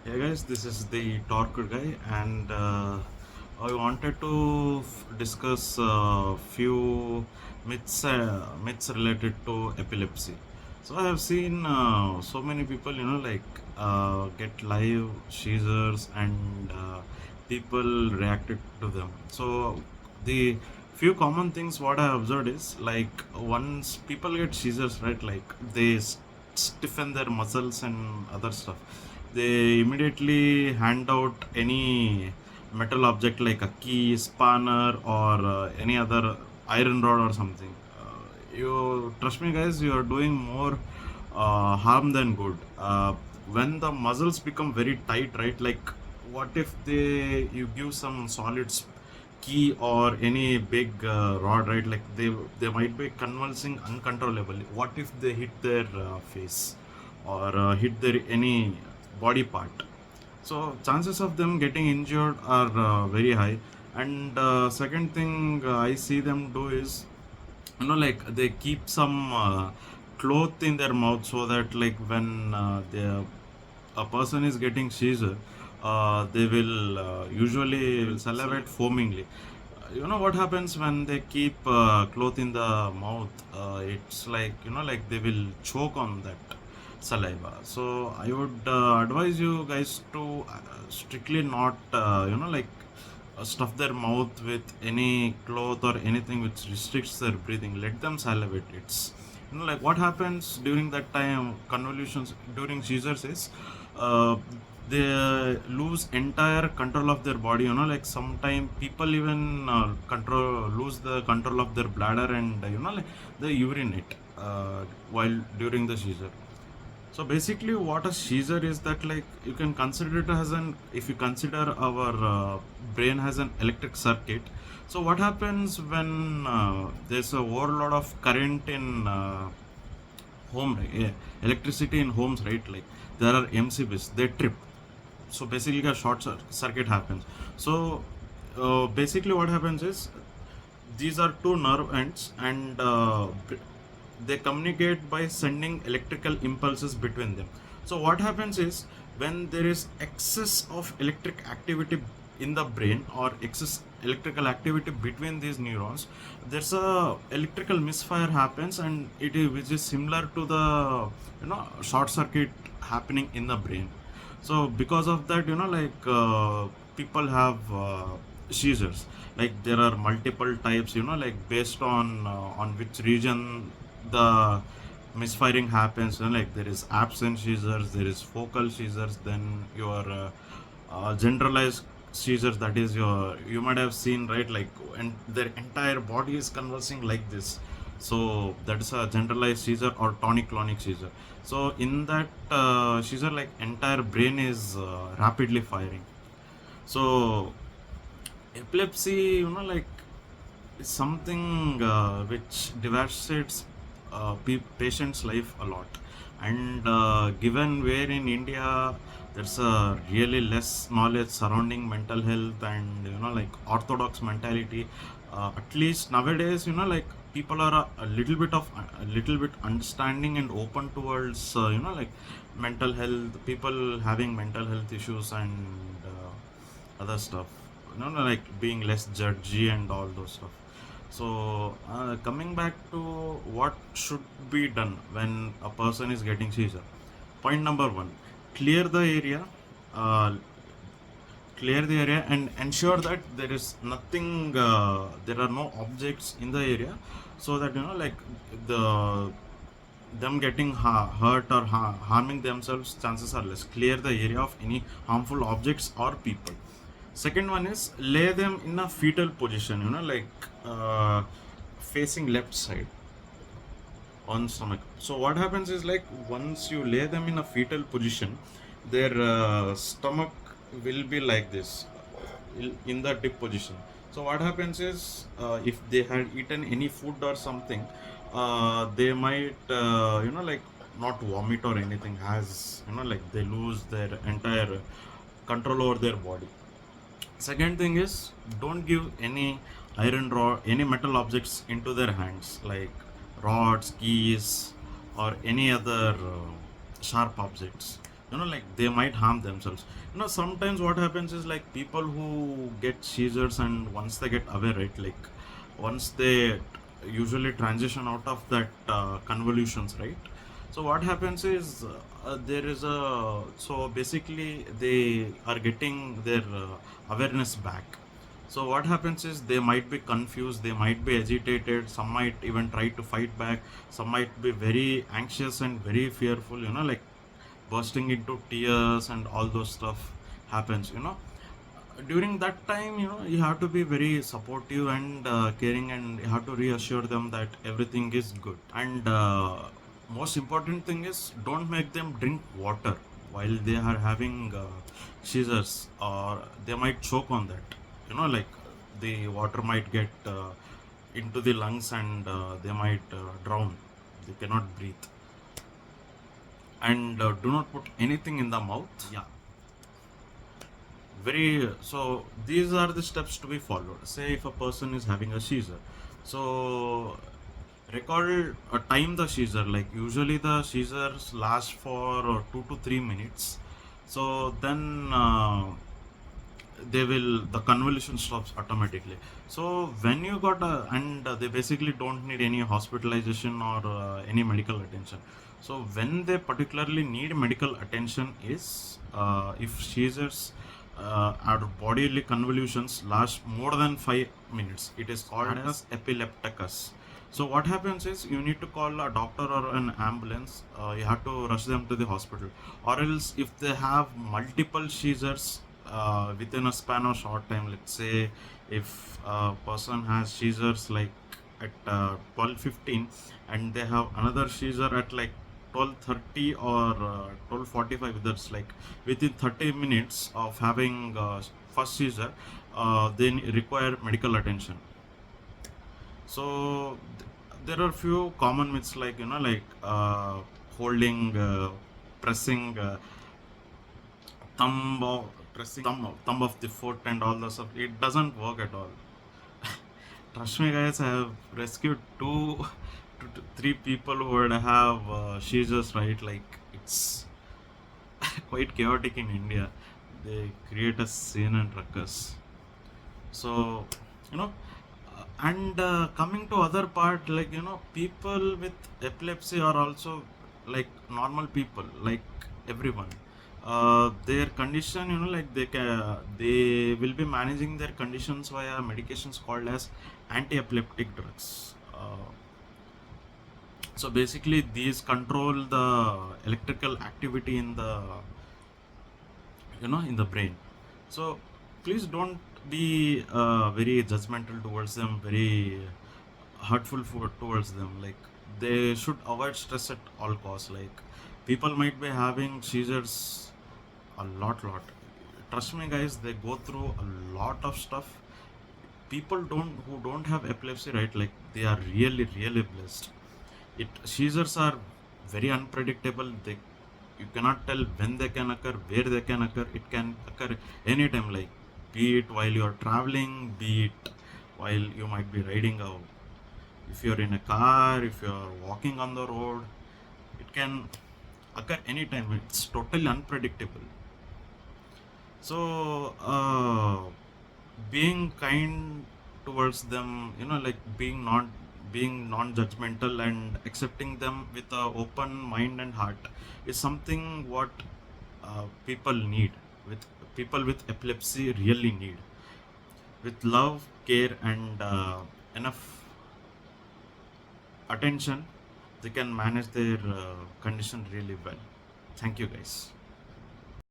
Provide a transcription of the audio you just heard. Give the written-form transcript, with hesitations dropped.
Hey guys, this is the Torquid guy, and I wanted to discuss a few myths related to epilepsy. So I have seen so many people, get live seizures, and people reacted to them. So the few common things what I observed is like once people get seizures, right? Like they stiffen their muscles and other stuff, they immediately hand out any metal object like a key, spanner, or any other iron rod or something. You trust me, guys, you are doing more harm than good. When the muscles become very tight, right? Like, what if you give some solid key or any big rod, right? Like they might be convulsing uncontrollably. What if they hit their face or hit their any body part? So chances of them getting injured are very high. And second thing I see them do is, like they keep some cloth in their mouth so that like when a person is getting seizure, they will usually salivate foamingly. What happens when they keep cloth in the mouth? It's like, like they will choke on that saliva. So I would advise you guys to strictly not, stuff their mouth with any cloth or anything which restricts their breathing. Let them salivate. It's, like what happens during that time, convolutions during seizures is, uh, they lose entire control of their body. Like sometime people even control lose the control of their bladder, and like they urinate while during the seizure. So basically, what a seizure is, that like you can consider it as an, if you consider our brain has an electric circuit. So what happens when there's a overload of current in home, right? Yeah, electricity in homes, right? Like there are MCBs, they trip. So basically, a circuit happens. So basically, what happens is these are two nerve ends, and they communicate by sending electrical impulses between them. So what happens is, when there is excess of electric activity in the brain or excess electrical activity between these neurons, there's a electrical misfire happens, and which is similar to the short circuit happening in the brain. So because of that, people have seizures. Like there are multiple types, like based on which region the misfiring happens. Like there is absent seizures, there is focal seizures, then your generalized seizures, that is your, you might have seen, right? Like, and their entire body is convulsing like this. So that is a generalized seizure or tonic-clonic seizure. So in that seizure, like entire brain is rapidly firing. So epilepsy, like, is something which devastates patient's life a lot. And given where in India there's a really less knowledge surrounding mental health and like orthodox mentality, at least nowadays, like people are a little bit understanding and open towards like mental health, people having mental health issues and other stuff, like being less judgy and all those stuff. So coming back to what should be done when a person is getting seizure. Point number one: clear the area. Uh, Clear the area and ensure that there is nothing. There are no objects in the area, so that like the them getting hurt or harming themselves, chances are less. Clear the area of any harmful objects or people. Second one is lay them in a fetal position, like facing left side on stomach. So what happens is, like once you lay them in a fetal position, their stomach will be like this, in the dip position. So what happens is, if they had eaten any food or something, they might like not vomit or anything, as like they lose their entire control over their body. Second thing is, don't give any iron rod, any metal objects into their hands, like rods, keys, or any other sharp objects. like they might harm themselves. Sometimes what happens is like people who get seizures, and once they get aware, right, like once they usually transition out of that convolutions, right. So what happens is there is a so basically they are getting their awareness back. So what happens is they might be confused, they might be agitated, some might even try to fight back, some might be very anxious and very fearful, like bursting into tears and all those stuff happens. During that time, you have to be very supportive and caring, and you have to reassure them that everything is good. And most important thing is, don't make them drink water while they are having seizures, or they might choke on that. Like the water might get into the lungs, and they might drown, they cannot breathe. And do not put anything in the mouth. Yeah, very. So these are the steps to be followed. Say if a person is having a seizure, so record time the seizure. Like usually the seizures last for 2 to 3 minutes. So then they will the convolution stops automatically. So when you got a, and they basically don't need any hospitalization or any medical attention. So when they particularly need medical attention is if seizures or bodily convolutions last more than 5 minutes, it is called as epilepticus. So what happens is you need to call a doctor or an ambulance. You have to rush them to the hospital, or else if they have multiple seizures within a span of short time. Let's say if a person has seizures like at 12:15, and they have another seizure at like 12:30 or 12:45, that's like within 30 minutes of having first seizure, they require medical attention. So there are few common myths, like like holding pressing thumb of thumb of the foot and all those stuff. It doesn't work at all. Trust me, guys. I have rescued three people who would have seizures. Right, like it's quite chaotic in India. They create a scene and ruckus. So you know, and coming to other part, like people with epilepsy are also like normal people, like everyone. Their condition, like they will be managing their conditions via medications called as anti-epileptic drugs. So basically these control the electrical activity in the in the brain. So please don't be very judgmental towards them, very hurtful towards them. Like they should avoid stress at all costs. Like people might be having seizures a lot. Trust me, guys, they go through a lot of stuff. People don't who don't have epilepsy, right, like they are really blessed. It Seizures are very unpredictable. You cannot tell when they can occur, where they can occur. It can occur anytime, like be it while you are traveling, be it while you might be riding out, if you're in a car, if you're walking on the road. It can occur anytime. It's totally unpredictable. So being kind towards them, like being non-judgmental and accepting them with a open mind and heart is something what people need, with people with epilepsy really need. With love, care, and enough attention, they can manage their condition really well. Thank you, guys.